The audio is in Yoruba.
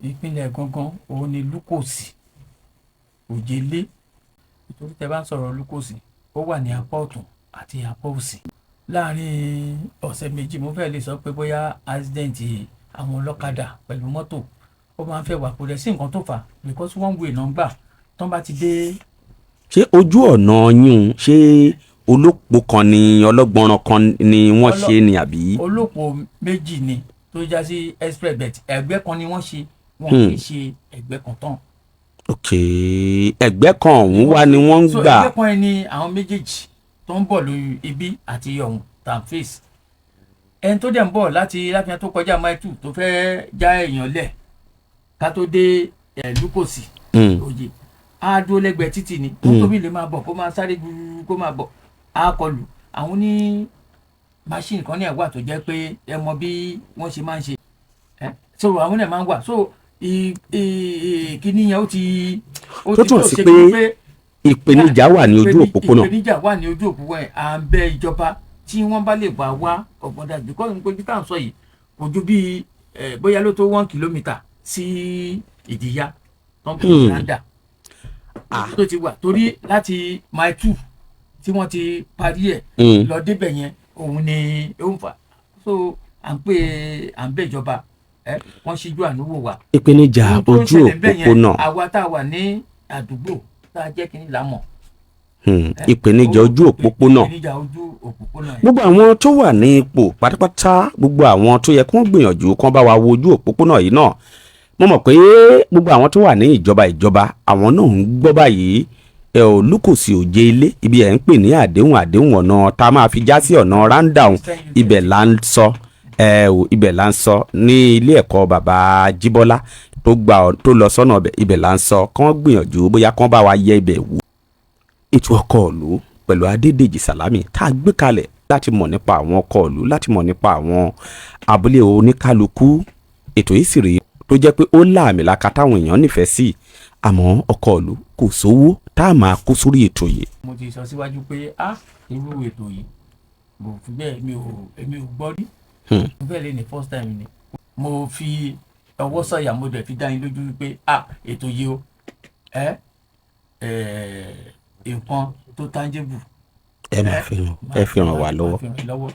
ìpínlẹ̀ gangan òun ni Lukosi Òjèlé. Nítorí tẹ́ bá ń sọ̀rọ̀ Lukosi, ó wà ní apá ọ̀tún àti apá òsì. Láàárín ọ̀sẹ̀ méjì mo fẹ́ lè sọ pé bóyá accident àwọn ọlọ́kadà pẹ̀lú mọ́tò ó máa ń fẹ́ wà, kò dẹ̀ sí nǹkan tó fà á because one way náà ń gbà tán bá ti dé. ṣé ojú ọ̀nà yín ṣé olóòpó kan ni ọlọ́gbọ̀nràn kan ni wọ́n ṣe ni àbí. olóòpó méjì ni tó já sí express bet ẹgbẹ́ kan ni wọ́n ṣe, wọn kì í ṣe ẹgbẹ́ kan tán. ok ẹgbẹ́ kan ọ̀hún wá ni wọ́n ń so gbà. ẹgbẹ́ kan ẹni àwọn méjèèjì tó ń bọ̀ lórí ibi àti ọ̀hún tanface. ẹni tó dẹ̀ ń bọ̀ láti láfihàn tó kọjá maitu tó fẹ́ já èèyàn lẹ̀ ká tó dé Lukosi Òjè á dúró lẹ́gbẹ̀ẹ́ títì ni kó tóbi lè máa bọ̀ kó máa sáré gbúgbú kó máa bọ̀ á kọlù. àwọn ní machine kan ní ẹ̀wà tó jẹ́ pé ẹ mọ bí wọ́n ṣe máa ń ṣe so àwọn náà máa ń wà so kíní yẹn ó ti tó túmọ̀ sí pé ìpèníjà wà ní ojú òpópónà. ìpèníjà wà ní ojú òpópónà à ń bẹ ìjọba tí wọ́n bá lè wá ọ̀gbọ́n dájú because nípa ibi tá à ń sọ yìí kò ju bí bóyá ló tó 1 kìlómítà sí Ìdíyà tó ń pè ní Landa tó ti wà torí láti mile 2 tí wọ́n ti parí ẹ̀ lọ débẹ̀ yẹn òun ni ó ń fà so à ń bẹ ìjọba wọ́n ṣíjú àánú wò wá. ìpèníjà ojú òpópónà. àwa tá a wà ní àdúgbò tá a jẹ́ kí ni lámọ̀. ìpèníjà ojú òpópónà. gbogbo àwọn tó wà ní ipò pátápátá gbogbo àwọn tó yẹ kí wọ́n gbìyànjú kán bá wa wo ojú òpópónà yìí náà mo mọ̀ pé gbogbo àwọn tó wà ní ìjọba àwọn náà ń gbọ́ báyìí Lukosi Òjèlé ibi ẹ̀ ń pè ní àdéhùn ọ̀nà tá a máa fi já sí ọ̀nà roundown ibẹ̀ là ń sọ ibẹ̀ là ń sọ ní ilé ẹ̀kọ́ bàbá Jíbọ́lá tó lọ sọ́nà ibẹ̀ là ń sọ kán gbìyànjú bóyá kán bá wa yẹ ibẹ̀ wò. ètò ọkọ̀ ìlú pẹ̀lú Adédèjì Sàlámì tá a gbé kalẹ̀ láti mọ̀ nípa àwọn ọkọ̀ ìlú láti mọ̀ nípa àwọn abúlé oníkálukú ètò yìí sì rí tó jẹ́ pé ó láàmìlaka táwọn èèyàn nífẹ̀ẹ́ sí àmọ́ ọkọ̀ ìlú kò sówó tá a máa kó sórí ètò yìí. mo ti sọ síwájú pé irú ètò yìí mo fi bẹ́ẹ̀ èmi ò gbọ́ rí mo fẹ́ lè ní first time ni mo fi ọwọ́ sọ̀yà mo dẹ̀ fi dá yín lójú wípé ètò yìí o nǹkan tó tangible ẹ máa fi ràn wá lọ́wọ́.